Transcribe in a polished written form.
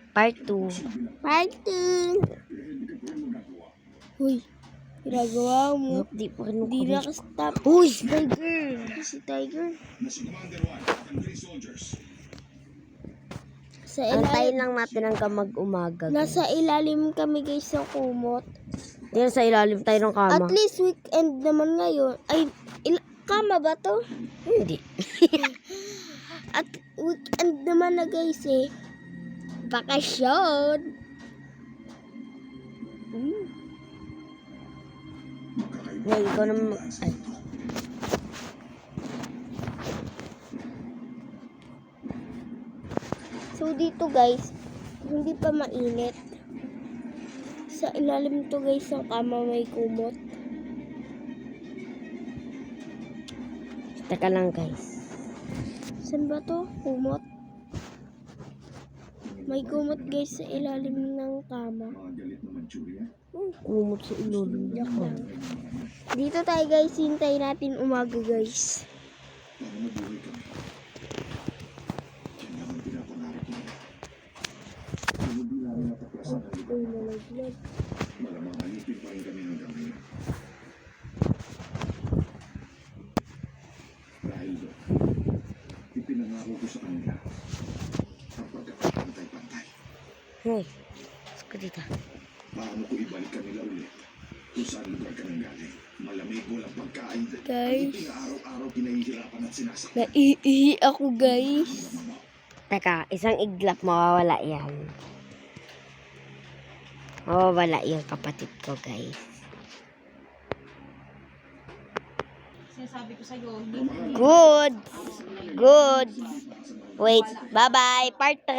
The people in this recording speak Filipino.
Part 2. Part 2. Uy, ginagawa mo. Di pa rin Hindi nakastop. Uy, si Tiger! Si Tiger. Sa Antayin ilalim, lang natin hanggang mag-umaga. nasa ilalim kami guys sa kumot. Diyan sa ilalim tayo ng kama. At least weekend naman ngayon. Ay, kama ba to? Hindi. At weekend naman na guys eh. Bakasyon. Ngayon, ikaw naman ay. So dito guys, hindi pa mainit. Sa ilalim to guys ng kama may kumot. Teka lang guys. Saan ba to? Kumot? May kumot guys sa ilalim ng kama. Kumot sa ilalim. Dito tayo guys, hintayin natin umaga guys. Malamang halipin pa rin kami hanggang ngayon. Dahil doon, ipinangako ko sa kanila ang pagkakapantay-pantay. Hoy, ko dito. Paano ko ibalik kanila ulit kung saan lugar ka nang galing? Malamig, walang pagkain. Guys. Araw-araw pinahihirapan at sinasaktan. Naiihi ako guys. Teka, isang iglap mawawala yan. Mawawala yung kapatid ko guys. Sinasabi ko sa'yo, Good. Good. Wait, bye-bye. Part 3.